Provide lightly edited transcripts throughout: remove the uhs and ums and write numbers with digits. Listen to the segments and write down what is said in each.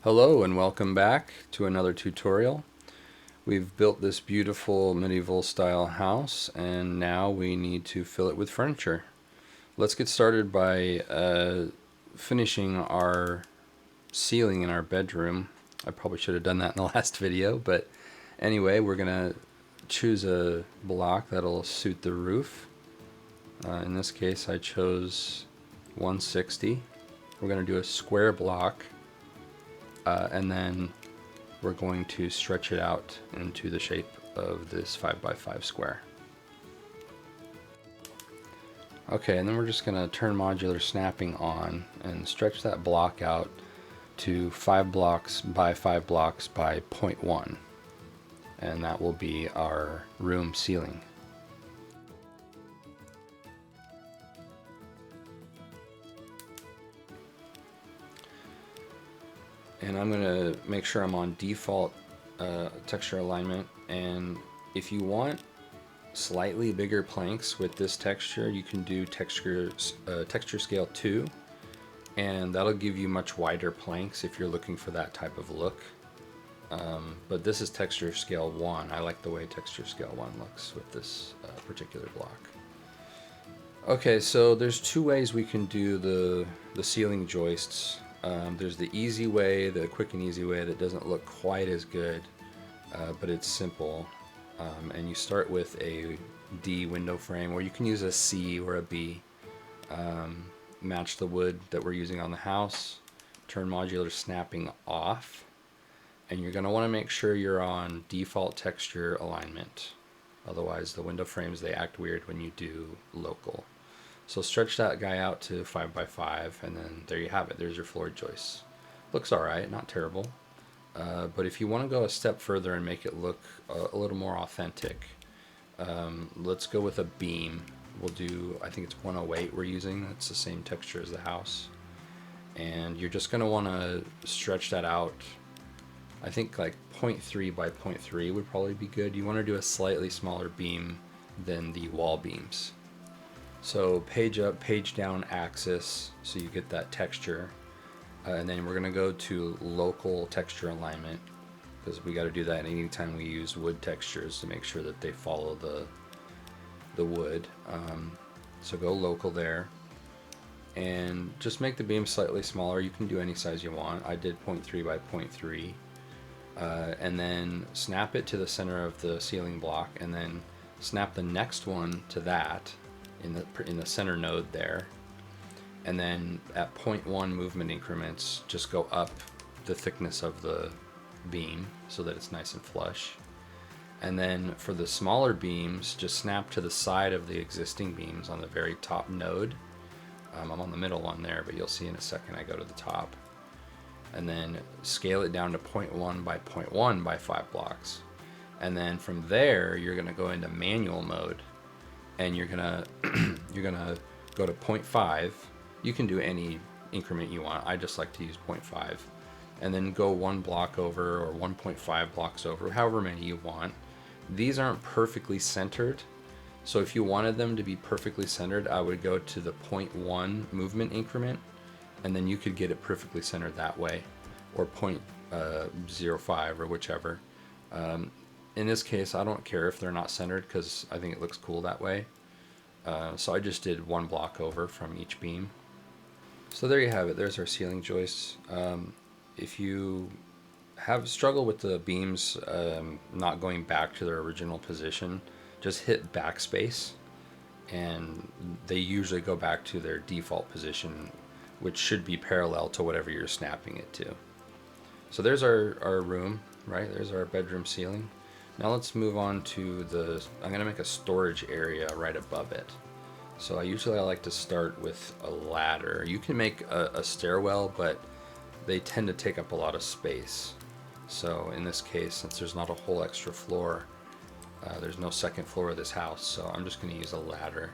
Hello and welcome back to another tutorial. We've built this beautiful medieval style house and now we need to fill it with furniture. Let's get started by finishing our ceiling in our bedroom. I probably should have done that in the last video, but anyway, we're gonna choose a block that'll suit the roof. In this case I chose 160. We're gonna do a square block and then we're going to stretch it out into the shape of this 5x5 square. Okay, and then we're just going to turn modular snapping on and stretch that block out to 5 blocks by 5 blocks by 0.1, and that will be our room ceiling. And I'm going to make sure I'm on default texture alignment, and if you want slightly bigger planks with this texture, you can do texture scale 2, and that'll give you much wider planks if you're looking for that type of look. But this is texture scale 1. I like the way texture scale 1 looks with this particular block. Okay, so there's two ways we can do the ceiling joists. There's the easy way, the quick and easy way that doesn't look quite as good, but it's simple. And you start with a D window frame, or you can use a C or a B. Match the wood that we're using on the house, turn modular snapping off, and you're going to want to make sure you're on default texture alignment. Otherwise the window frames, they act weird when you do local. So stretch that guy out to 5x5, and then there you have it. There's your floor joists. Looks alright, not terrible. But if you want to go a step further and make it look a little more authentic, let's go with a beam. We'll do, I think it's 108 we're using. That's the same texture as the house. And you're just going to want to stretch that out. I think like 0.3 by 0.3 would probably be good. You want to do a slightly smaller beam than the wall beams. So page up, page down axis, so you get that texture. And then we're going to go to local texture alignment, because we got to do that anytime we use wood textures to make sure that they follow the wood. So go local there, and just make the beam slightly smaller. You can do any size you want. I did 0.3 by 0.3, and then snap it to the center of the ceiling block, and then snap the next one to that in the center node there. And then at 0.1 movement increments, just go up the thickness of the beam so that it's nice and flush. And then for the smaller beams, just snap to the side of the existing beams on the very top node. I'm on the middle one there, but you'll see in a second I go to the top. And then scale it down to 0.1 by 0.1 by 5 blocks. And then from there, you're going to go into manual mode, and you're gonna go to 0.5. You can do any increment you want. I just like to use 0.5, and then go 1 block over or 1.5 blocks over, however many you want. These aren't perfectly centered, so if you wanted them to be perfectly centered, I would go to the 0.1 movement increment, and then you could get it perfectly centered that way, or 0.05 or whichever. In this case, I don't care if they're not centered, because I think it looks cool that way. So I just did 1 block over from each beam. So there you have it. There's our ceiling joists. If you have struggled with the beams not going back to their original position, just hit backspace, and they usually go back to their default position, which should be parallel to whatever you're snapping it to. So there's our room, right? There's our bedroom ceiling. Now let's move on to I'm going to make a storage area right above it. So I like to start with a ladder. You can make a stairwell, but they tend to take up a lot of space. So in this case, since there's not a whole extra floor, there's no second floor of this house, so I'm just going to use a ladder.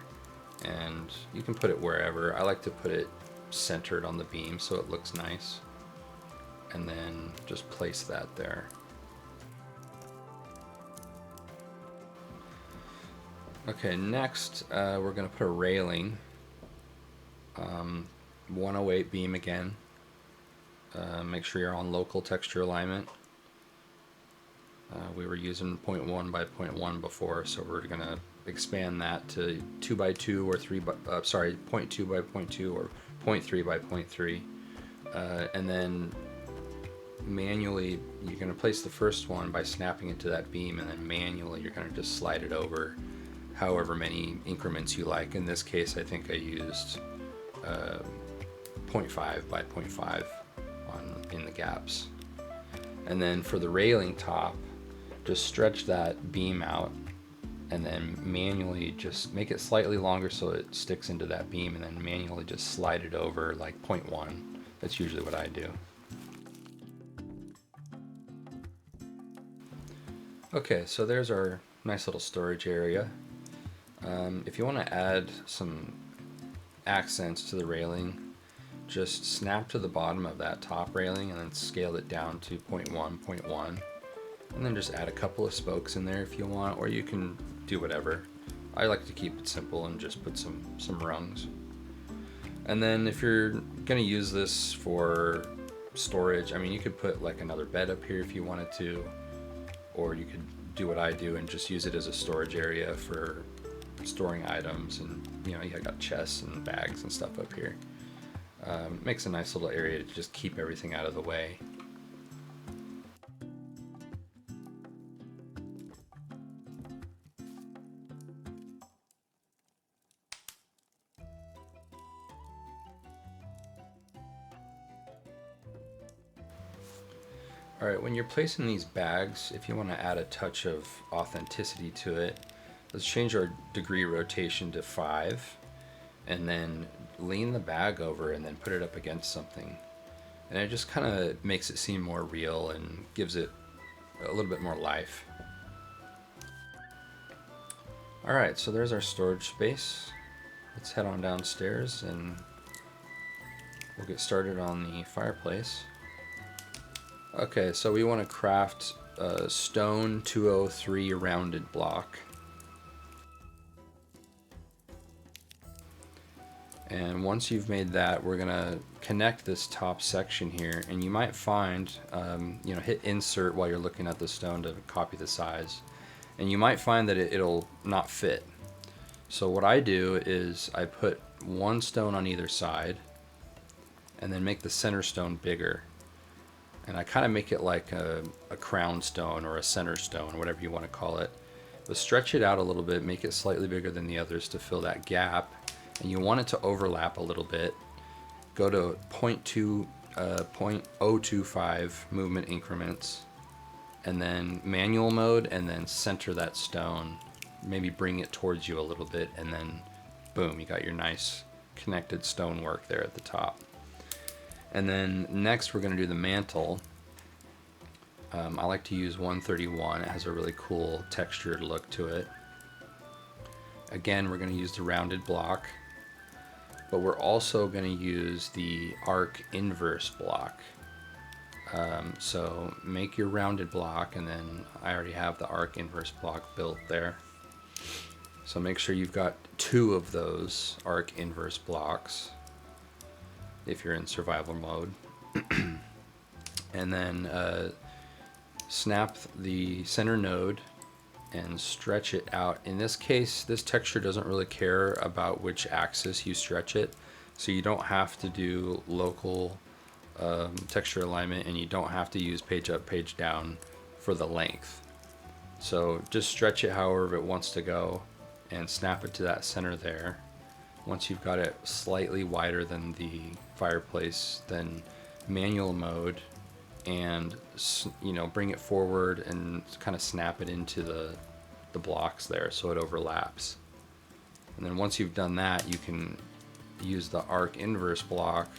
And you can put it wherever. I like to put it centered on the beam so it looks nice. And then just place that there. Okay, next we're going to put a railing. 108 beam again. Make sure you're on local texture alignment. We were using 0.1 by 0.1 before, so we're going to expand that to 2 by 2 or 3 by, 0.2 by 0.2 or 0.3 by 0.3. And then manually, you're going to place the first one by snapping into that beam, and then manually you're going to just slide it over however many increments you like. In this case, I think I used 0.5 by 0.5 in the gaps. And then for the railing top, just stretch that beam out and then manually just make it slightly longer so it sticks into that beam, and then manually just slide it over like 0.1. That's usually what I do. Okay, so there's our nice little storage area. If you want to add some accents to the railing, just snap to the bottom of that top railing and then scale it down to 0.1, and then just add a couple of spokes in there if you want, or you can do whatever. I like to keep it simple and just put some rungs. And then if you're gonna use this for storage, I mean, you could put like another bed up here if you wanted to, or you could do what I do and just use it as a storage area for storing items. And you know, you got chests and bags and stuff up here. Makes a nice little area to just keep everything out of the way. Alright, when you're placing these bags, if you want to add a touch of authenticity to it, let's change our degree rotation to 5, and then lean the bag over and then put it up against something. And it just kind of makes it seem more real and gives it a little bit more life. Alright, so there's our storage space. Let's head on downstairs and we'll get started on the fireplace. Okay, so we want to craft a stone 203 rounded block. And once you've made that, we're gonna connect this top section here, and you might find, hit insert while you're looking at the stone to copy the size, and you might find that it'll not fit. So what I do is I put one stone on either side and then make the center stone bigger. And I kind of make it like a crown stone or a center stone, whatever you want to call it. But stretch it out a little bit, make it slightly bigger than the others to fill that gap. And you want it to overlap a little bit. Go to 0.025 movement increments, and then manual mode, and then center that stone. Maybe bring it towards you a little bit, and then boom, you got your nice connected stonework there at the top. And then next we're going to do the mantle. I like to use 131. It has a really cool textured look to it. Again, we're going to use the rounded block, but we're also going to use the arc inverse block. So make your rounded block, and then I already have the arc inverse block built there. So make sure you've got 2 of those arc inverse blocks if you're in survival mode. And then snap the center node and stretch it out. In this case, this texture doesn't really care about which axis you stretch it, so you don't have to do local texture alignment, and you don't have to use page up, page down for the length. So just stretch it however it wants to go and snap it to that center there. Once you've got it slightly wider than the fireplace, then manual mode and bring it forward and kind of snap it into the blocks there so it overlaps. And then once you've done that, you can use the arc inverse block,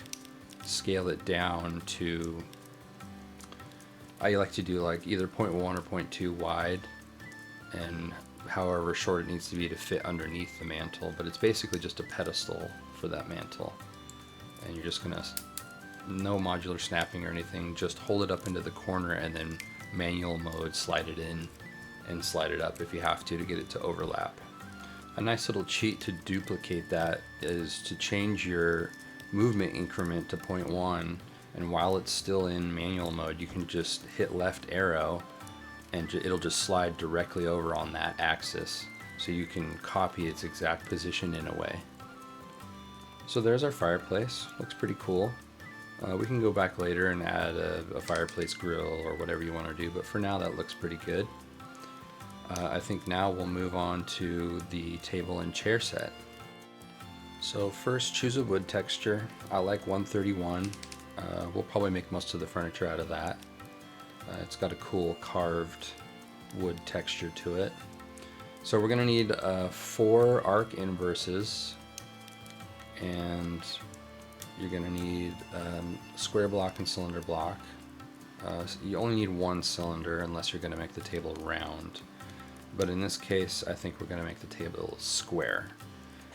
scale it down to, I like to do like either 0.1 or 0.2 wide, and however short it needs to be to fit underneath the mantle. But it's basically just a pedestal for that mantle, and you're just gonna, no modular snapping or anything, just hold it up into the corner and then manual mode slide it in and slide it up if you have to get it to overlap. A nice little cheat to duplicate that is to change your movement increment to 0.1 And while it's still in manual mode, you can just hit left arrow and it'll just slide directly over on that axis. So you can copy its exact position in a way. So there's our fireplace. Looks pretty cool. We can go back later and add a fireplace grill or whatever you want to do, but for now that looks pretty good. I think now we'll move on to the table and chair set. So first, choose a wood texture. I like 131. We'll probably make most of the furniture out of that. It's got a cool carved wood texture to it. So we're going to need 4 arc inverses, and you're going to need square block and cylinder block. You only need 1 cylinder unless you're going to make the table round. But in this case, I think we're going to make the table square.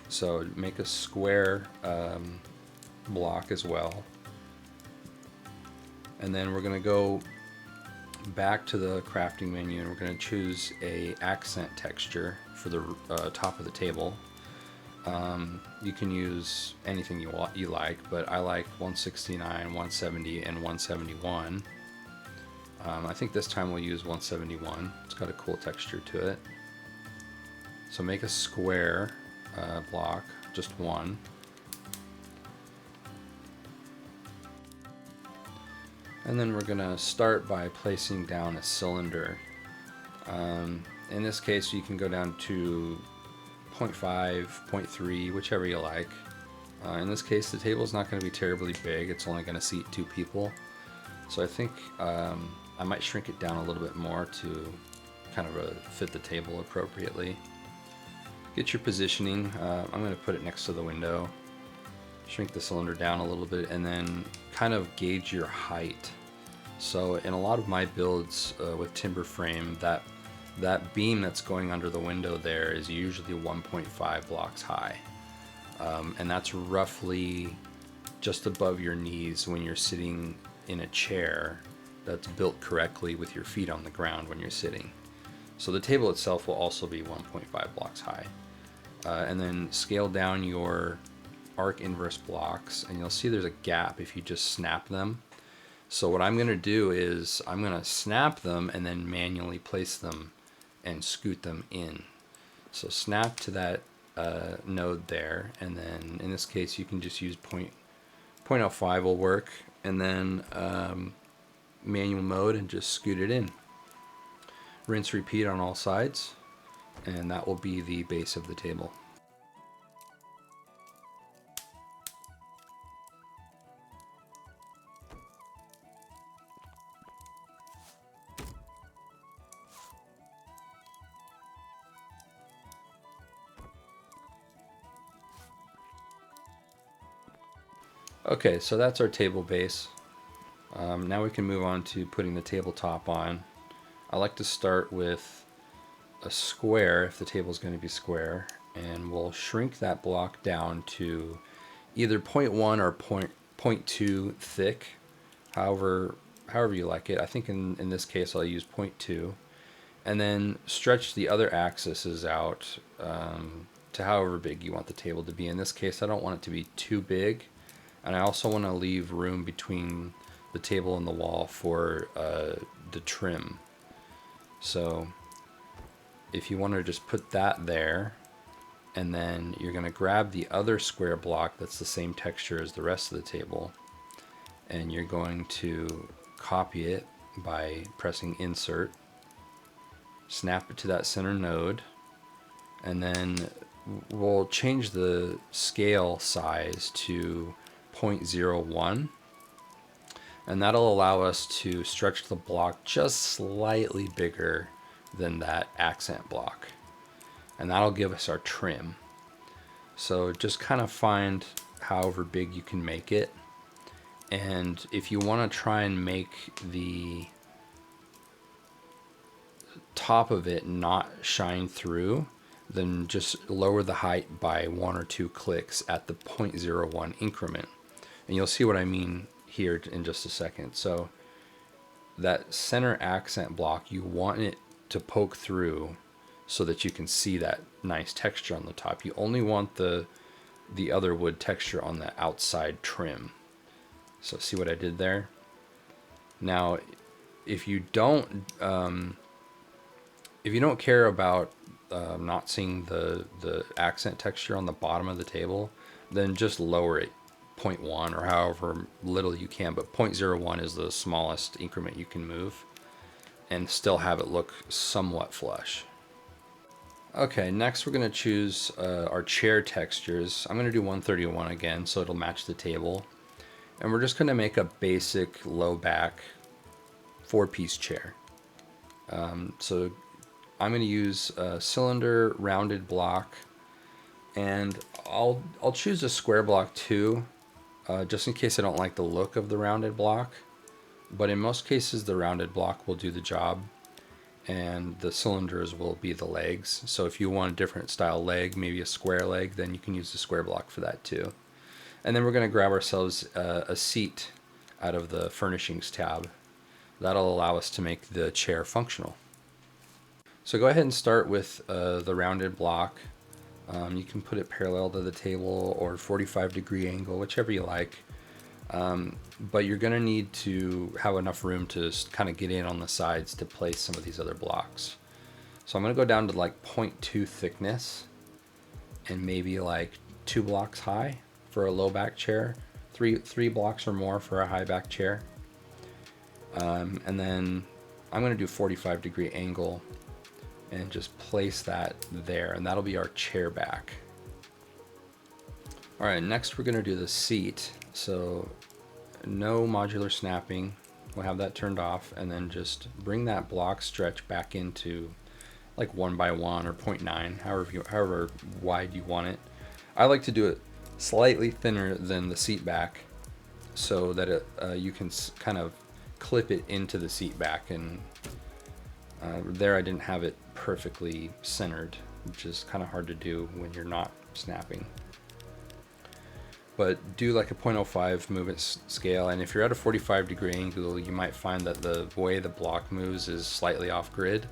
So make a square block as well. And then we're going to go back to the crafting menu and we're going to choose a accent texture for the top of the table. You can use anything you like, but I like 169, 170, and 171. I think this time we'll use 171. It's got a cool texture to it. So make a square block, just 1. And then we're going to start by placing down a cylinder. In this case, you can go down to 0.5, 0.3, whichever you like. In this case, the table is not going to be terribly big. It's only going to seat 2 people. So I think I might shrink it down a little bit more to kind of fit the table appropriately. Get your positioning. I'm going to put it next to the window. Shrink the cylinder down a little bit and then kind of gauge your height. So in a lot of my builds with timber frame, that beam that's going under the window there is usually 1.5 blocks high. And that's roughly just above your knees when you're sitting in a chair that's built correctly with your feet on the ground when you're sitting. So the table itself will also be 1.5 blocks high. And then scale down your arc inverse blocks and you'll see there's a gap if you just snap them. So what I'm going to do is I'm going to snap them and then manually place them and scoot them in. So snap to that node there, and then in this case you can just use 0.05 will work, and then manual mode and just scoot it in. Rinse repeat on all sides, and that will be the base of the table. Okay, so that's our table base. Now we can move on to putting the tabletop on. I like to start with a square if the table is going to be square, and we'll shrink that block down to either 0.1 or 0.2 thick, however you like it. I think in this case I'll use 0.2, and then stretch the other axes out to however big you want the table to be. In this case I don't want it to be too big, and I also want to leave room between the table and the wall for the trim. So if you want to just put that there, and then you're going to grab the other square block that's the same texture as the rest of the table, and you're going to copy it by pressing insert, snap it to that center node, and then we'll change the scale size to 0.01, and that'll allow us to stretch the block just slightly bigger than that accent block, and that'll give us our trim. So just kind of find however big you can make it, and if you want to try and make the top of it not shine through, then just lower the height by 1 or 2 clicks at the 0.01 increment, and you'll see what I mean here in just a second. So that center accent block, you want it to poke through so that you can see that nice texture on the top. You only want the other wood texture on the outside trim. So see what I did there? Now, if you don't care about not seeing the accent texture on the bottom of the table, then just lower it 0.1 or however little you can, but 0.01 is the smallest increment you can move and still have it look somewhat flush. Okay, next we're going to choose our chair textures. I'm going to do 131 again so it'll match the table. And we're just going to make a basic low back 4-piece chair. So I'm going to use a cylinder rounded block, and I'll choose a square block too, just in case I don't like the look of the rounded block. But in most cases the rounded block will do the job, and the cylinders will be the legs. So if you want a different style leg, maybe a square leg, then you can use the square block for that too. And then we're going to grab ourselves a seat out of the Furnishings tab. That'll allow us to make the chair functional. So go ahead and start with the rounded block. You can put it parallel to the table or 45-degree angle, whichever you like. But you're going to need to have enough room to kind of get in on the sides to place some of these other blocks. So I'm going to go down to like 0.2 thickness and maybe like 2 blocks high for a low back chair, three blocks or more for a high back chair. And then I'm going to do 45-degree angle and just place that there, and that'll be our chair back. All right, next we're going to do the seat. So no modular snapping, we'll have that turned off, and then just bring that block stretch back into like 1 by 1 or 0.9, however wide you want it. I like to do it slightly thinner than the seat back so that you can kind of clip it into the seat back, and there I didn't have it perfectly centered, which is kind of hard to do when you're not snapping. But do like a 0.05 movement scale, and if you're at a 45-degree angle, you might find that the way the block moves is slightly off grid.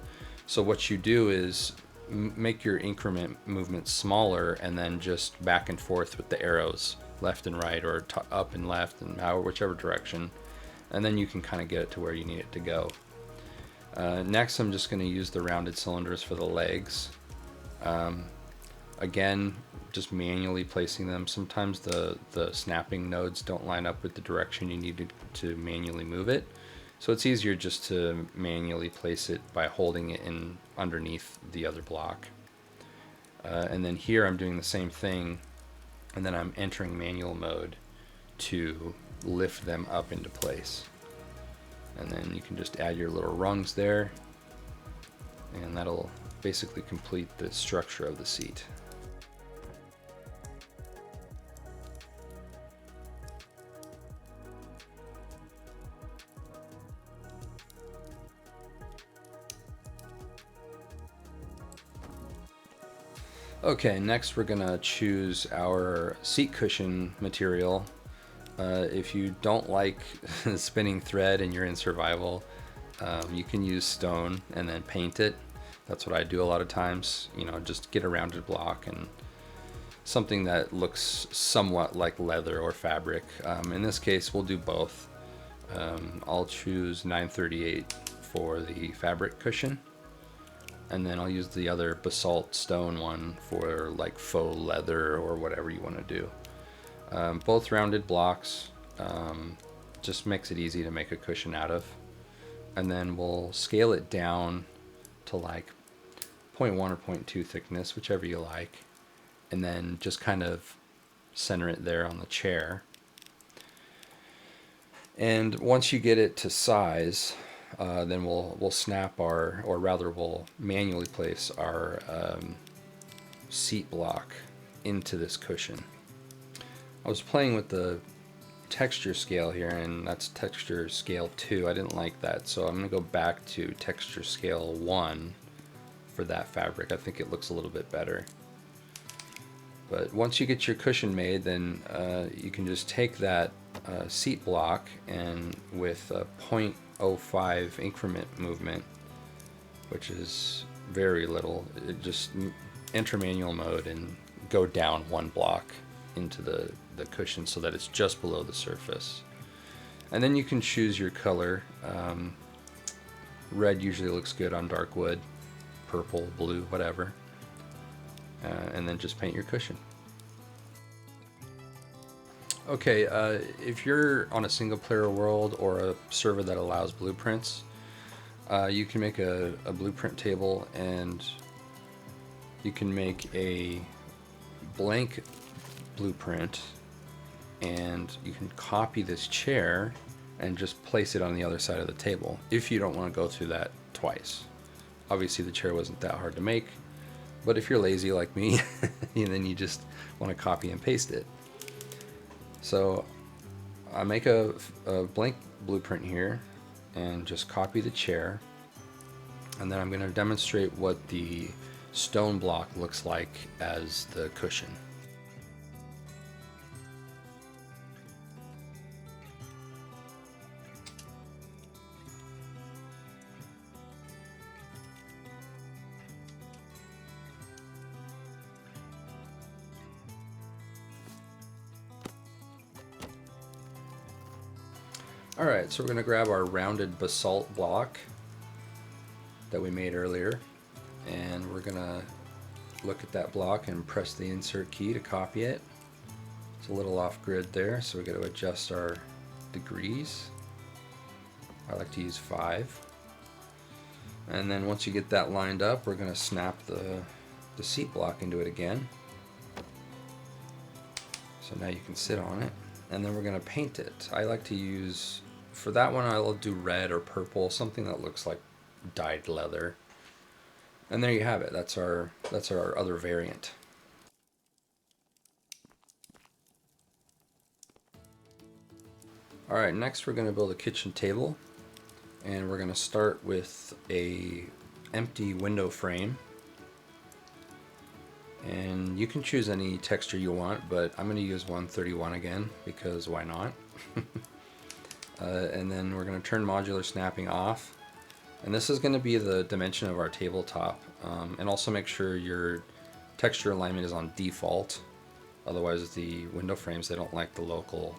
So what you do is make your increment movement smaller, and then just back and forth with the arrows, left and right, or up and left, and whichever direction, and then you can kind of get it to where you need it to go. Next, I'm just going to use the rounded cylinders for the legs. Again, just manually placing them. Sometimes the snapping nodes don't line up with the direction you need to manually move it. So it's easier just to manually place it by holding it in underneath the other block. And then here I'm doing the same thing, and then I'm entering manual mode to lift them up into place. And then you can just add your little rungs there, and that'll basically complete the structure of the seat. Okay, next we're gonna choose our seat cushion material. If you don't like spinning thread and you're in survival, you can use stone and then paint it. That's what I do a lot of times. You know, just get a rounded block and something that looks somewhat like leather or fabric. In this case, we'll do both. I'll choose 938 for the fabric cushion, and then I'll use the other basalt stone one for like faux leather or whatever you want to do. Both rounded blocks, just makes it easy to make a cushion out of. And then we'll scale it down to like 0.1 or 0.2 thickness, whichever you like, and then just kind of center it there on the chair. And once you get it to size, then we'll snap we'll manually place our seat block into this cushion. I was playing with the texture scale here, and that's texture scale 2. I didn't like that, so I'm going to go back to texture scale 1 for that fabric. I think it looks a little bit better. But once you get your cushion made, then you can just take that seat block, and with a 0.05 increment movement, which is very little, it just enter manual mode and go down 1 block into the cushion so that it's just below the surface. And then you can choose your color. Red usually looks good on dark wood, purple, blue, whatever. And then just paint your cushion. Okay, if you're on a single player world or a server that allows blueprints, you can make a blueprint table, and you can make a blank blueprint, and you can copy this chair and just place it on the other side of the table if you don't want to go through that twice. Obviously the chair wasn't that hard to make, but if you're lazy like me, then you just want to copy and paste it. So I make a blank blueprint here and just copy the chair, and then I'm going to demonstrate what the stone block looks like as the cushion. Alright, so we're going to grab our rounded basalt block that we made earlier, and we're going to look at that block and press the insert key to copy it. It's a little off grid there, so we got to adjust our degrees. I like to use 5. And then once you get that lined up, we're going to snap the seat block into it again. So now you can sit on it. And then we're going to paint it. I like to use, for that one I'll do red or purple, something that looks like dyed leather. And there you have it. That's our other variant. Alright, next we're going to build a kitchen table, and we're going to start with a empty window frame. And you can choose any texture you want, but I'm going to use 131 again, because why not? And then we're going to turn modular snapping off. And this is going to be the dimension of our tabletop. And also make sure your texture alignment is on default. Otherwise the window frames, they don't like the local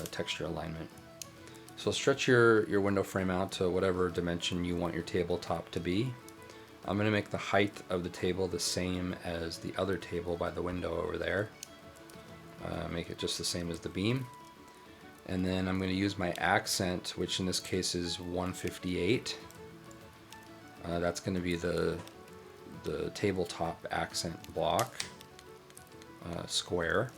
texture alignment. So stretch your window frame out to whatever dimension you want your tabletop to be. I'm going to make the height of the table the same as the other table by the window over there. Make it just the same as the beam. And then I'm going to use my accent, which in this case is 158. That's going to be the tabletop accent block, square.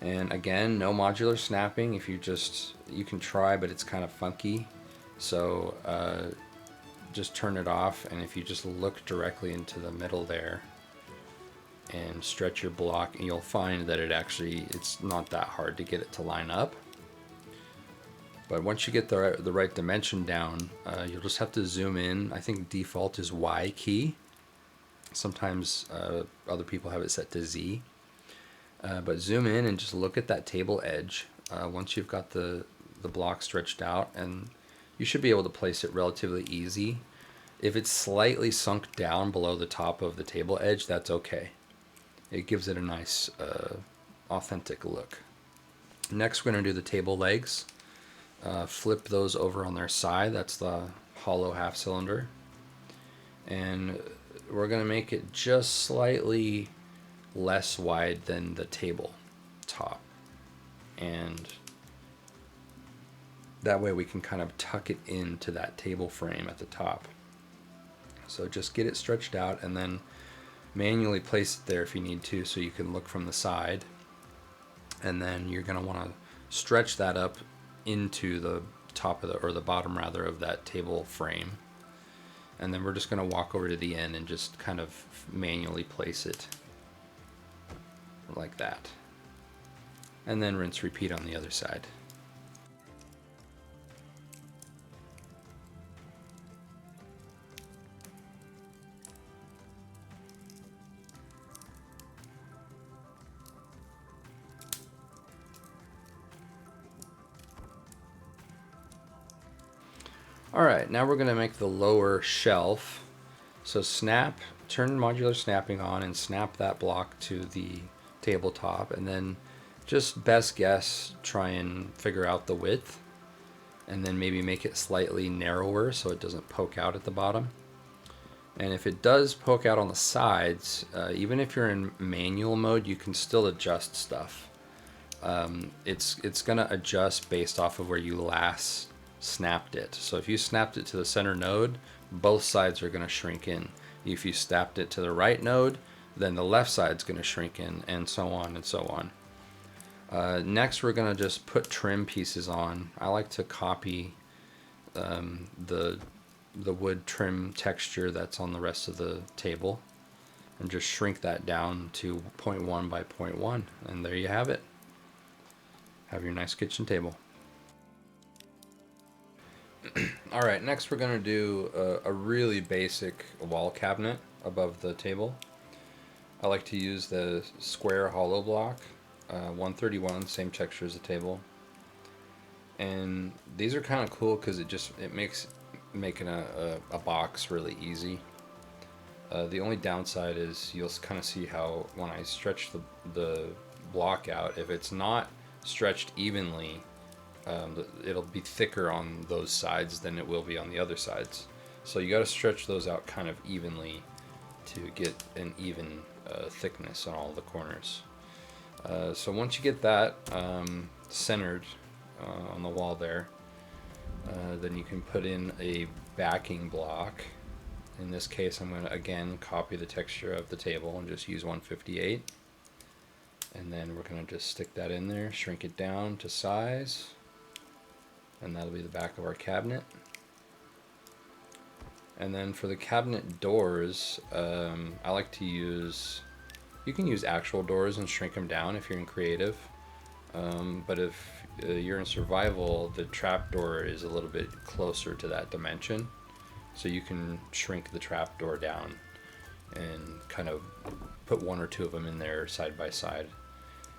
And again, no modular snapping. If you can try, but it's kind of funky. So just turn it off, and if you just look directly into the middle there and stretch your block, you'll find that it's not that hard to get it to line up. But once you get the right dimension down, you'll just have to zoom in. I think default is Y key. Sometimes other people have it set to Z. But zoom in and just look at that table edge once you've got the block stretched out, and you should be able to place it relatively easy. If it's slightly sunk down below the top of the table edge, that's okay. It gives it a nice authentic look. Next we're going to do the table legs. Flip those over on their side. That's the hollow half cylinder. And we're going to make it just slightly less wide than the table top. And that way we can kind of tuck it into that table frame at the top. So just get it stretched out and then manually place it there if you need to, so you can look from the side. And then you're going to want to stretch that up into the top of the bottom rather of that table frame. And then we're just going to walk over to the end and just kind of manually place it like that. And then rinse repeat on the other side. Alright, now we're going to make the lower shelf. So turn modular snapping on and snap that block to the tabletop, and then Just best guess, try and figure out the width, and then maybe make it slightly narrower so it doesn't poke out at the bottom. And if it does poke out on the sides, even if you're in manual mode, you can still adjust stuff. It's gonna adjust based off of where you last snapped it. So if you snapped it to the center node, both sides are gonna shrink in. If you snapped it to the right node, then the left side's gonna shrink in, and so on and so on. Next, we're gonna just put trim pieces on. I like to copy the wood trim texture that's on the rest of the table and just shrink that down to 0.1 by 0.1, and there you have it. Have your nice kitchen table. All right, next we're gonna do a really basic wall cabinet above the table. I like to use the square hollow block, 131, same texture as the table. And these are kind of cool because it makes making a box really easy. The only downside is you'll kind of see how when I stretch the block out, if it's not stretched evenly, it'll be thicker on those sides than it will be on the other sides. So you got to stretch those out kind of evenly to get an even thickness on all the corners. So once you get that centered on the wall there, then you can put in a backing block. In this case, I'm going to again copy the texture of the table and just use 158. And then we're going to just stick that in there, shrink it down to size, and that'll be the back of our cabinet. And then for the cabinet doors, I like to use, you can use actual doors and shrink them down if you're in creative. But if you're in survival, the trapdoor is a little bit closer to that dimension. So you can shrink the trapdoor down and kind of put one or two of them in there side by side.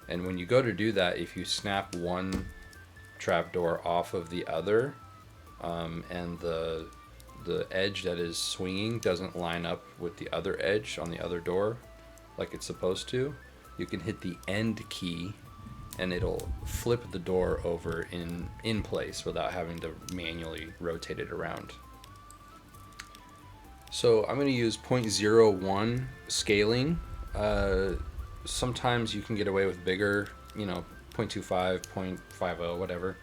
And when you go to do that, if you snap one trapdoor off of the other, and the edge that is swinging doesn't line up with the other edge on the other door like it's supposed to, you can hit the end key and it'll flip the door over in place without having to manually rotate it around. So I'm going to use 0.01 scaling. Sometimes you can get away with bigger, 0.25, 0.50, whatever.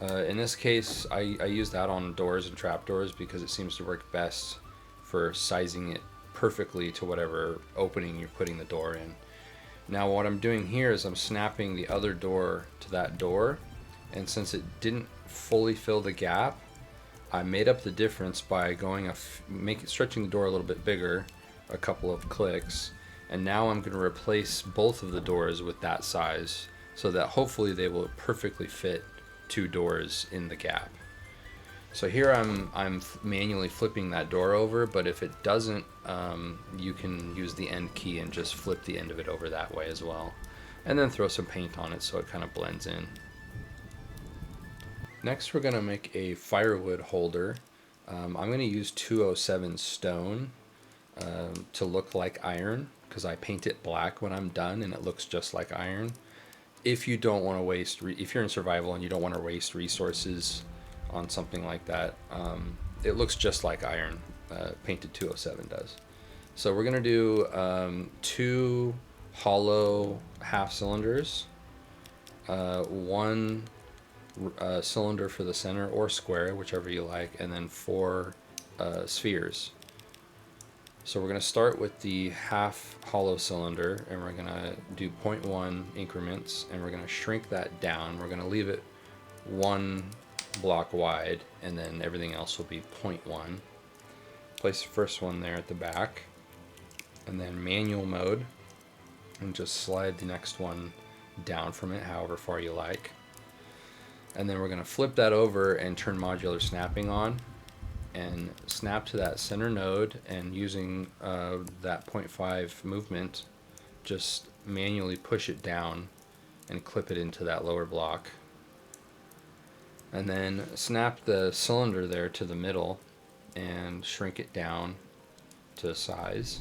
In this case, I use that on doors and trapdoors because it seems to work best for sizing it perfectly to whatever opening you're putting the door in. Now what I'm doing here is I'm snapping the other door to that door, and since it didn't fully fill the gap, I made up the difference by going stretching the door a little bit bigger, a couple of clicks, and now I'm going to replace both of the doors with that size so that hopefully they will perfectly fit two doors in the gap. So here I'm manually flipping that door over, but if it doesn't, you can use the end key and just flip the end of it over that way as well, and then throw some paint on it so it kind of blends in. Next, we're going to make a firewood holder. I'm going to use 207 stone to look like iron because I paint it black when I'm done and it looks just like iron. If you don't want to waste, if you're in survival and you don't want to waste resources on something like that, it looks just like iron. Painted 207 does. So we're going to do 2 hollow half cylinders, 1 cylinder for the center or square, whichever you like, and then 4 spheres. So we're going to start with the half hollow cylinder, and we're going to do 0.1 increments, and we're going to shrink that down. We're going to leave it 1 block wide, and then everything else will be 0.1. Place the first one there at the back, and then manual mode, and just slide the next one down from it however far you like. And then we're going to flip that over and turn modular snapping on and snap to that center node, and using that 0.5 movement, just manually push it down and clip it into that lower block. And then snap the cylinder there to the middle and shrink it down to size,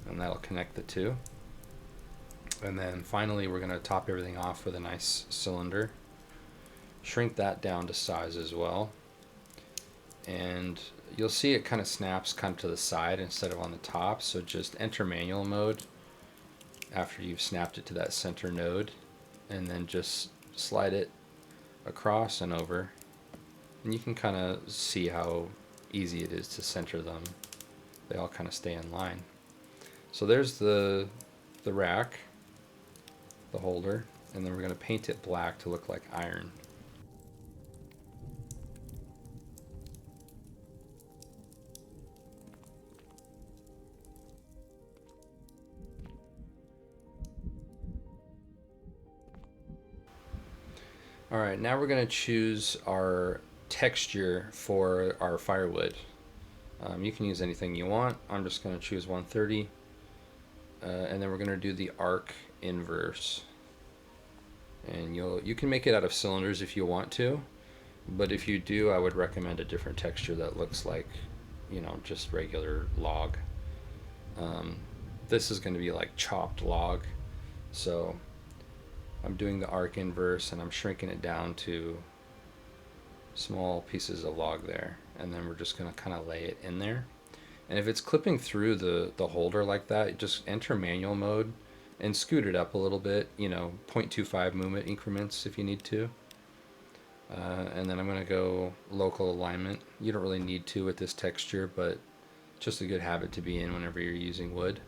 and that'll connect the two. And then finally we're going to top everything off with a nice cylinder. Shrink that down to size as well. And you'll see it kind of snaps kind of to the side instead of on the top. So just enter manual mode after you've snapped it to that center node, and then just slide it across and over. And you can kind of see how easy it is to center them. They all kind of stay in line. So there's the rack, the holder, and then we're going to paint it black to look like iron. Alright, now we're going to choose our texture for our firewood. You can use anything you want. I'm just going to choose 130. And then we're going to do the arc inverse. And you can make it out of cylinders if you want to. But if you do, I would recommend a different texture that looks like, just regular log. This is going to be like chopped log. So I'm doing the arc inverse and I'm shrinking it down to small pieces of log there. And then we're just going to kind of lay it in there. And if it's clipping through the holder like that, just enter manual mode and scoot it up a little bit, 0.25 movement increments if you need to. And then I'm going to go local alignment. You don't really need to with this texture, but just a good habit to be in whenever you're using wood.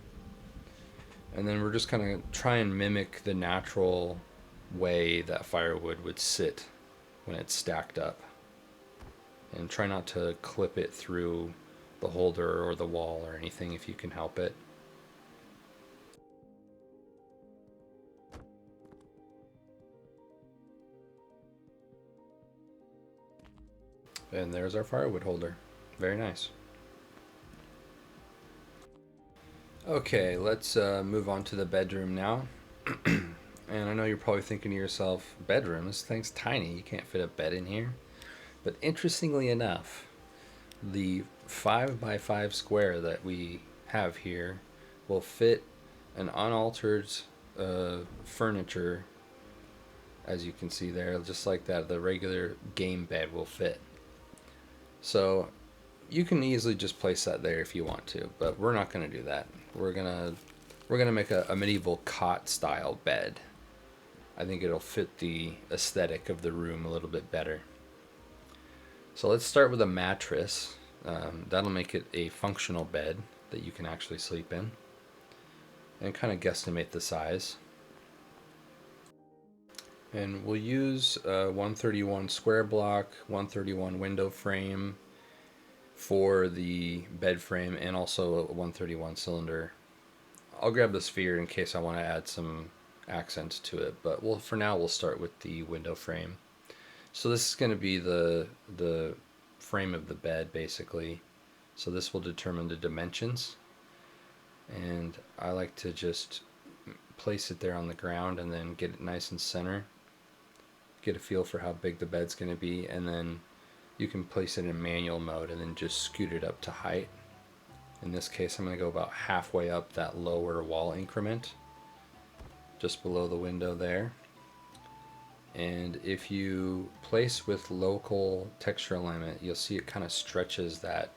And then we're just kind of try and mimic the natural way that firewood would sit when it's stacked up. And try not to clip it through the holder or the wall or anything if you can help it. And there's our firewood holder. Very nice. Okay, let's move on to the bedroom now. And I know you're probably thinking to yourself, bedroom, this thing's tiny, you can't fit a bed in here. But interestingly enough, the 5x5 square that we have here will fit an unaltered furniture, as you can see there, just like that. The regular game bed will fit. So you can easily just place that there if you want to, but we're not going to do that. We're gonna make a medieval cot style bed. I think it'll fit the aesthetic of the room a little bit better. So let's start with a mattress. That'll make it a functional bed that you can actually sleep in, and kind of guesstimate the size. And we'll use 131 square block, 131 window frame for the bed frame, and also a 131 cylinder. I'll grab the sphere in case I want to add some accents to it, but for now we'll start with the window frame. So this is going to be the frame of the bed basically. So this will determine the dimensions, and I like to just place it there on the ground and then get it nice and center, get a feel for how big the bed's going to be, and then you can place it in manual mode and then just scoot it up to height. In this case, I'm going to go about halfway up that lower wall increment, just below the window there. And if you place with local texture alignment, you'll see it kind of stretches that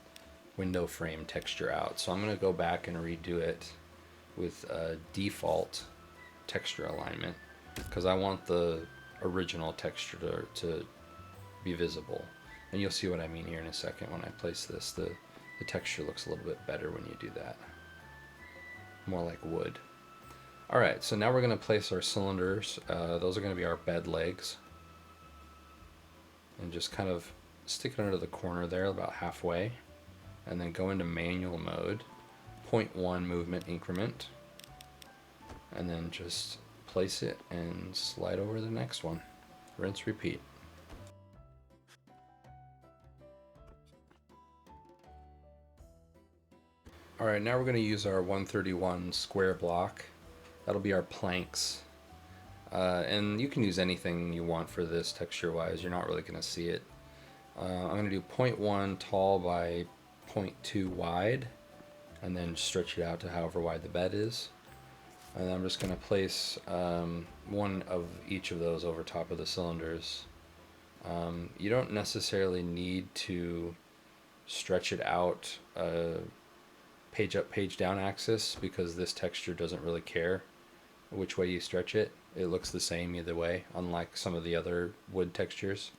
window frame texture out. So I'm going to go back and redo it with default texture alignment, because I want the original texture to be visible. And you'll see what I mean here in a second when I place this. The texture looks a little bit better when you do that. More like wood. Alright, so now we're going to place our cylinders. Those are going to be our bed legs. And just kind of stick it under the corner there about halfway. And then go into manual mode. 0.1 movement increment. And then just place it and slide over the next one. Rinse, repeat. Alright, now we're going to use our 131 square block. That'll be our planks. And you can use anything you want for this texture wise, you're not really going to see it. I'm going to do 0.1 tall by 0.2 wide, and then stretch it out to however wide the bed is. And I'm just going to place one of each of those over top of the cylinders. You don't necessarily need to stretch it out page up, page down axis, because this texture doesn't really care which way you stretch it. It looks the same either way, unlike some of the other wood textures.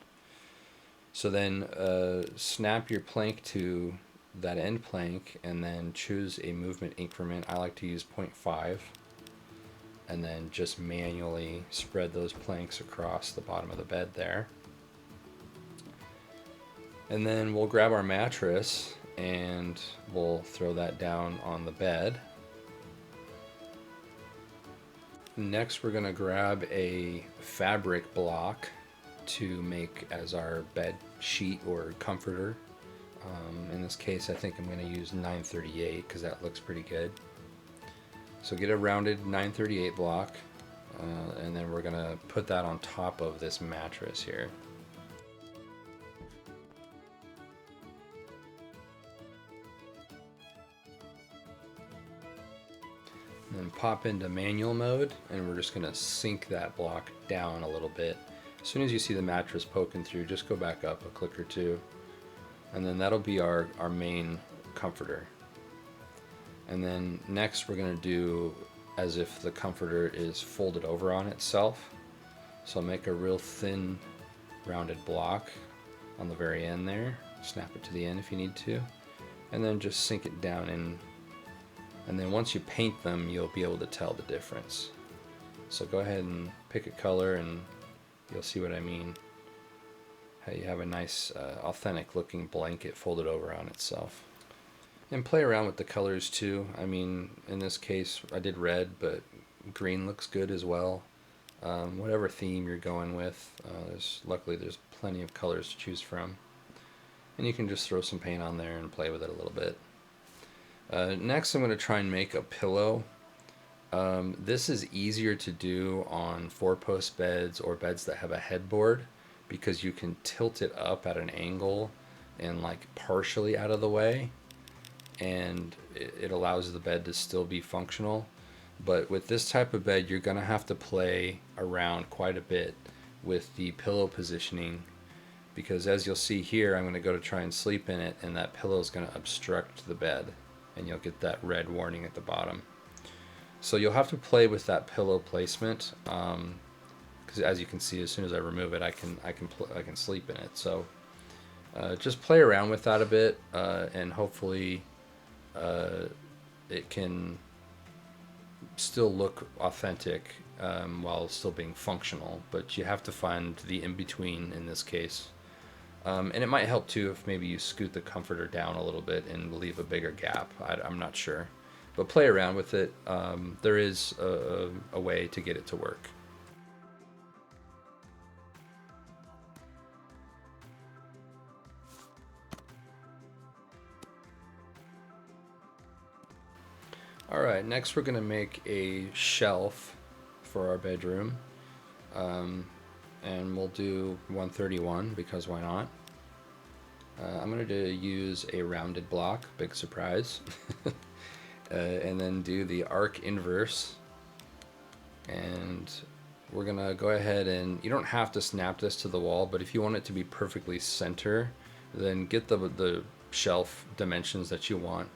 So then snap your plank to that end plank and then choose a movement increment. I like to use 0.5, and then just manually spread those planks across the bottom of the bed there. And then we'll grab our mattress and we'll throw that down on the bed. Next, we're going to grab a fabric block to make as our bed sheet or comforter. In this case, I think I'm going to use 938 because that looks pretty good. So get a rounded 938 block, and then we're going to put that on top of this mattress here. And then pop into manual mode, and we're just going to sink that block down a little bit. As soon as you see the mattress poking through, just go back up a click or two, and then that'll be our main comforter. And then next we're going to do as if the comforter is folded over on itself. So make a real thin rounded block on the very end there, snap it to the end if you need to, and then just sink it down in. And then once you paint them, you'll be able to tell the difference. So go ahead and pick a color and you'll see what I mean. How you have a nice authentic looking blanket folded over on itself. And play around with the colors too. I mean, in this case I did red, but green looks good as well. Whatever theme you're going with, luckily there's plenty of colors to choose from. And you can just throw some paint on there and play with it a little bit. Next I'm going to try and make a pillow. This is easier to do on 4-post beds or beds that have a headboard, because you can tilt it up at an angle and like partially out of the way, and it allows the bed to still be functional. But with this type of bed, you're going to have to play around quite a bit with the pillow positioning, because as you'll see here, I'm going to go to try and sleep in it, and that pillow is going to obstruct the bed, and you'll get that red warning at the bottom. So you'll have to play with that pillow placement, because as you can see, as soon as I remove it, I can sleep in it. So just play around with that a bit, and hopefully it can still look authentic while still being functional. But you have to find the in-between in this case. And it might help too if maybe you scoot the comforter down a little bit and leave a bigger gap. I'm not sure. But play around with it. There is a way to get it to work. Alright, next we're going to make a shelf for our bedroom. And we'll do 131 because why not? I'm going to use a rounded block, big surprise. And then do the arc inverse. And we're going to go ahead and, you don't have to snap this to the wall, but if you want it to be perfectly center, then get the shelf dimensions that you want.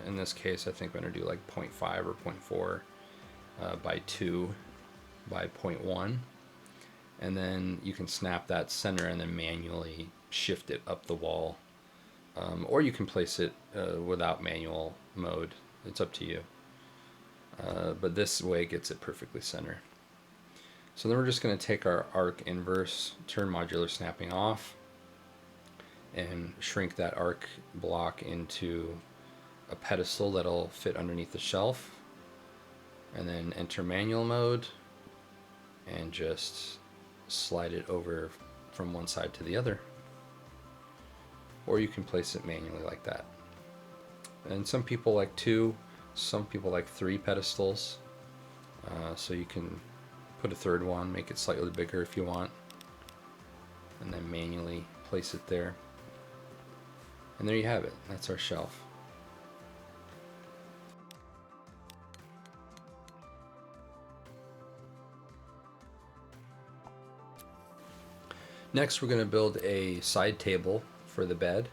In this case, I think I'm going to do like 0.5 or 0.4 by 2 by 0.1. And then you can snap that center and then manually shift it up the wall. Or you can place it without manual mode. It's up to you. But this way gets it perfectly center. So then we're just going to take our arc inverse, turn modular snapping off, and shrink that arc block into a pedestal that'll fit underneath the shelf. And then enter manual mode and just slide it over from one side to the other. Or you can place it manually like that. And some people like 2, some people like 3 pedestals. So you can put a third one, make it slightly bigger if you want, and then manually place it there. And there you have it. That's our shelf. Next, we're going to build a side table for the bed.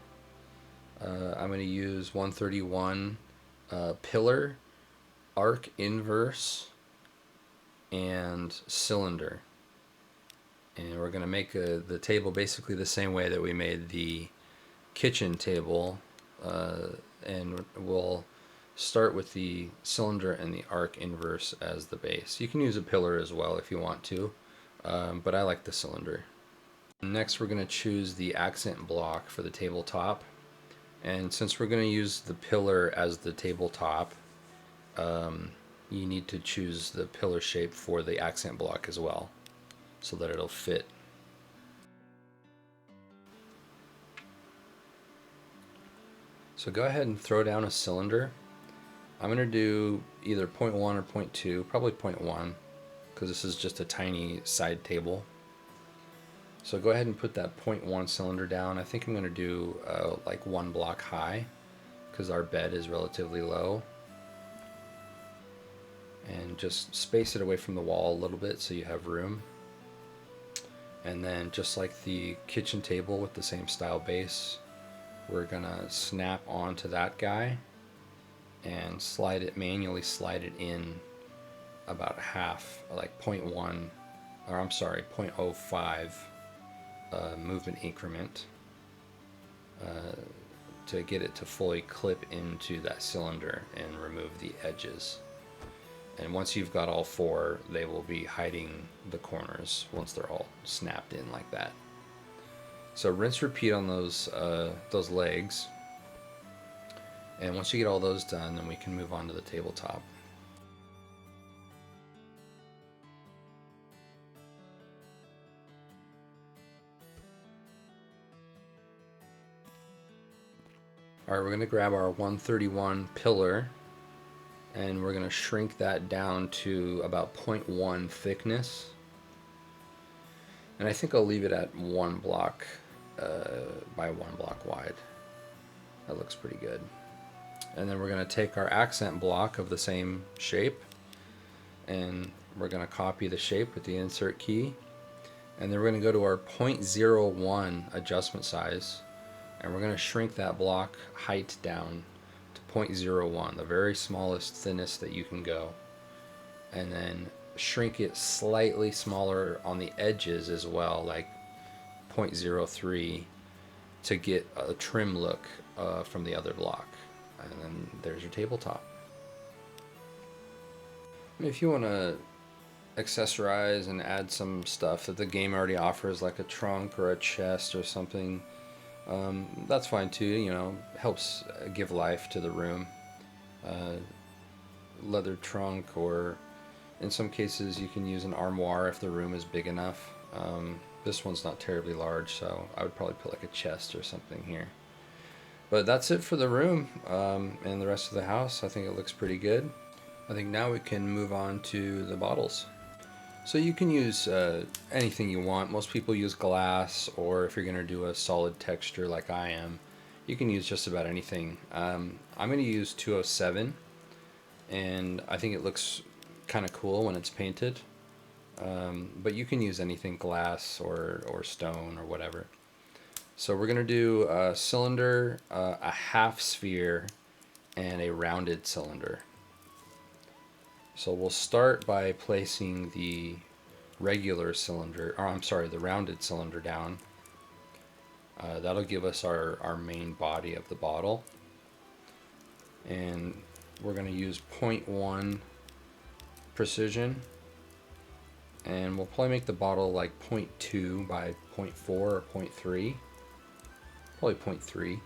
I'm going to use 131 pillar, arc inverse, and cylinder. And we're going to make the table basically the same way that we made the kitchen table. And we'll start with the cylinder and the arc inverse as the base. You can use a pillar as well if you want to, but I like the cylinder. Next, we're going to choose the accent block for the tabletop. And since we're going to use the pillar as the tabletop, you need to choose the pillar shape for the accent block as well, so that it'll fit. So go ahead and throw down a cylinder. I'm going to do either 0.1 or 0.2, probably 0.1, because this is just a tiny side table. So go ahead and put that 0.1 cylinder down. I think I'm going to do like 1 block high, because our bed is relatively low. And just space it away from the wall a little bit so you have room. And then just like the kitchen table with the same style base, we're gonna snap onto that guy and slide it, manually slide it in about half, like 0.1, or I'm sorry, 0.05 movement increment to get it to fully clip into that cylinder and remove the edges. And once you've got all 4, they will be hiding the corners once they're all snapped in like that. So rinse, repeat on those legs. And once you get all those done, then we can move on to the tabletop. All right, we're going to grab our 131 pillar, and we're going to shrink that down to about 0.1 thickness. And I think I'll leave it at 1 block by 1 block wide. That looks pretty good. And then we're going to take our accent block of the same shape, and we're going to copy the shape with the insert key. And then we're going to go to our 0.01 adjustment size, and we're going to shrink that block height down to 0.01, the very smallest, thinnest that you can go. And then shrink it slightly smaller on the edges as well, like 0.03, to get a trim look from the other block. And then there's your tabletop. If you want to accessorize and add some stuff that the game already offers, like a trunk or a chest or something, that's fine too. You know, helps give life to the room. Leather trunk, or in some cases you can use an armoire if the room is big enough. This one's not terribly large, so I would probably put like a chest or something here. But that's it for the room, and the rest of the house. I think it looks pretty good. I think now we can move on to the bottles. So you can use anything you want. Most people use glass, or if you're going to do a solid texture like I am, you can use just about anything. I'm going to use 207, and I think it looks kind of cool when it's painted. But you can use anything, glass or stone or whatever. So we're going to do a cylinder, a half sphere, and a rounded cylinder. So we'll start by placing the regular cylinder, or I'm sorry, the rounded cylinder down. That'll give us our main body of the bottle. And we're going to use 0.1 precision. And we'll probably make the bottle like 0.2 by 0.4 or 0.3. Probably 0.3.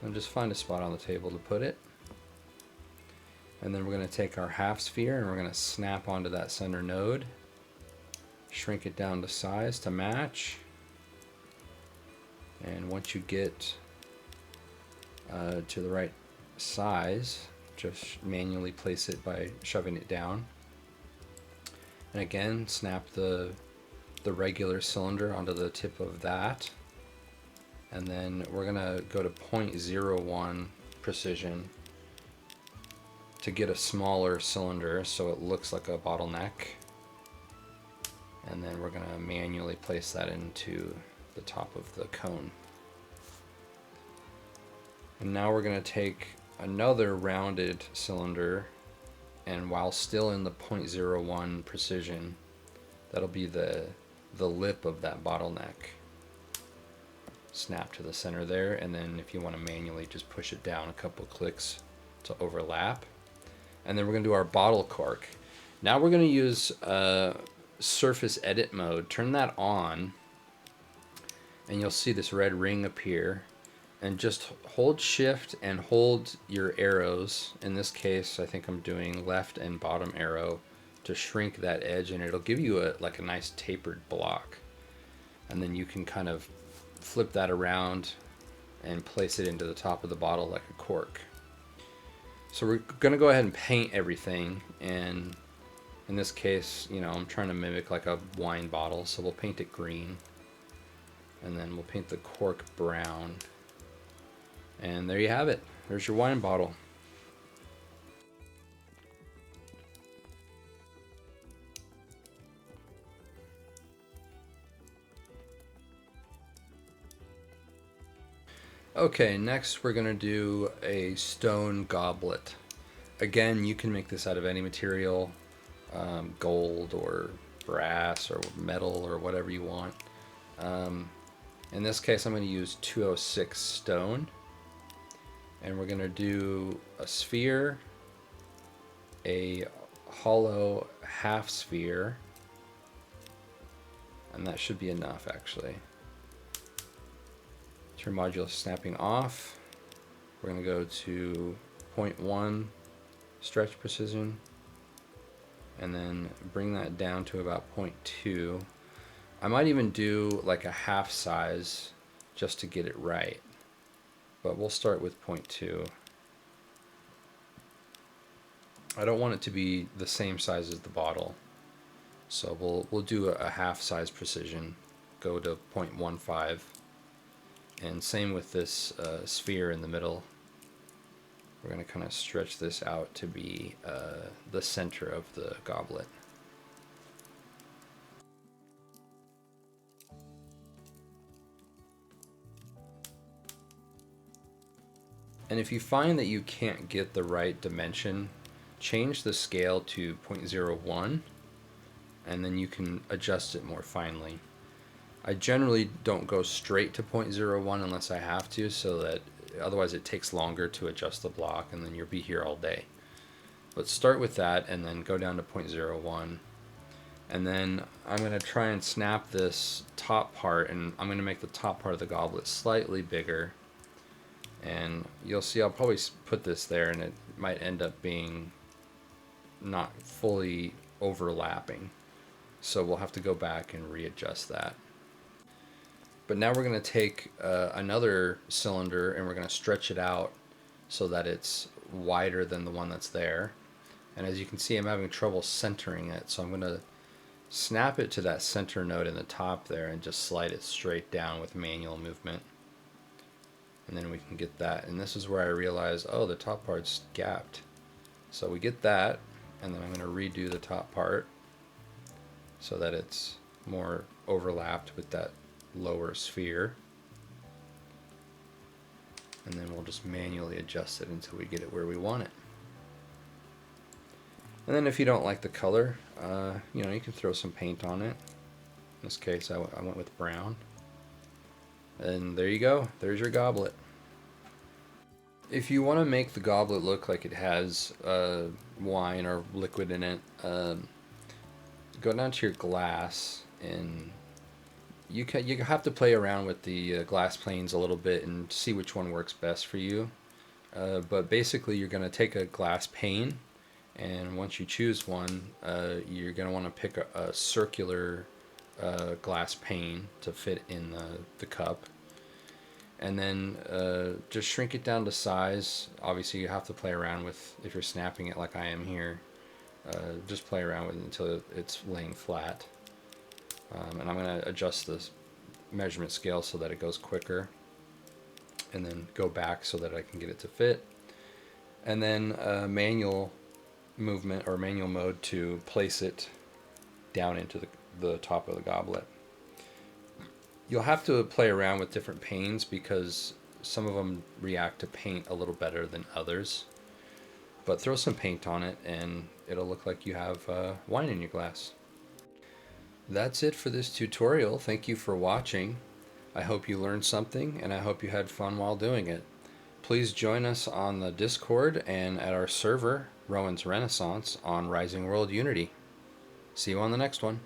And just find a spot on the table to put it. And then we're going to take our half sphere and we're going to snap onto that center node. Shrink it down to size to match. And once you get to the right size, just manually place it by shoving it down. And again, snap the regular cylinder onto the tip of that. And then we're going to go to 0.01 precision to get a smaller cylinder so it looks like a bottleneck. And then we're going to manually place that into the top of the cone. And now we're going to take another rounded cylinder, and while still in the 0.01 precision, that'll be the lip of that bottleneck. Snap to the center there, and then if you want to manually just push it down a couple clicks to overlap. And then we're going to do our bottle cork. Now we're going to use surface edit mode. Turn that on, and you'll see this red ring appear. And just hold shift and hold your arrows. In this case, I think I'm doing left and bottom arrow to shrink that edge, and it'll give you like a nice tapered block. And then you can kind of flip that around and place it into the top of the bottle like a cork. So we're going to go ahead and paint everything, and in this case, you know, I'm trying to mimic like a wine bottle, so we'll paint it green, and then we'll paint the cork brown. And there you have it. There's your wine bottle. Okay, next we're going to do a stone goblet. Again, you can make this out of any material, gold or brass or metal or whatever you want. In this case, I'm going to use 206 stone. And we're going to do a sphere, a hollow half sphere, and that should be enough actually. Turn modulus snapping off. We're going to go to 0.1 stretch precision, and then bring that down to about 0.2. I might even do like a half size just to get it right. But we'll start with 0.2. I don't want it to be the same size as the bottle, so we'll do a half size precision, go to 0.15, and same with this sphere in the middle. We're going to kind of stretch this out to be the center of the goblet. And if you find that you can't get the right dimension, change the scale to 0.01, and then you can adjust it more finely. I generally don't go straight to 0.01 unless I have to, so that otherwise it takes longer to adjust the block and then you'll be here all day. But start with that and then go down to 0.01. And then I'm going to try and snap this top part, and I'm going to make the top part of the goblet slightly bigger. And you'll see I'll probably put this there, and it might end up being not fully overlapping. So we'll have to go back and readjust that. But now we're going to take another cylinder and we're going to stretch it out so that it's wider than the one that's there. And as you can see, I'm having trouble centering it, so I'm going to snap it to that center node in the top there and just slide it straight down with manual movement. And then we can get that, and this is where I realize, oh, the top part's gapped. So we get that, and then I'm going to redo the top part so that it's more overlapped with that lower sphere. And then we'll just manually adjust it until we get it where we want it. And then if you don't like the color, you know, you can throw some paint on it. In this case, I went with brown. And there you go. There's your goblet. If you want to make the goblet look like it has wine or liquid in it, go down to your glass, and you have to play around with the glass planes a little bit and see which one works best for you. But basically, you're going to take a glass pane, and once you choose one, you're going to want to pick a circular glass pane to fit in the cup. And then just shrink it down to size. Obviously, you have to play around with, if you're snapping it like I am here, just play around with it until it's laying flat. And I'm going to adjust the measurement scale so that it goes quicker, and then go back so that I can get it to fit. And then manual movement or manual mode to place it down into the top of the goblet. You'll have to play around with different panes because some of them react to paint a little better than others. But throw some paint on it and it'll look like you have wine in your glass. That's it for this tutorial. Thank you for watching. I hope you learned something and I hope you had fun while doing it. Please join us on the Discord and at our server, Rowan's Renaissance, on Rising World Unity. See you on the next one.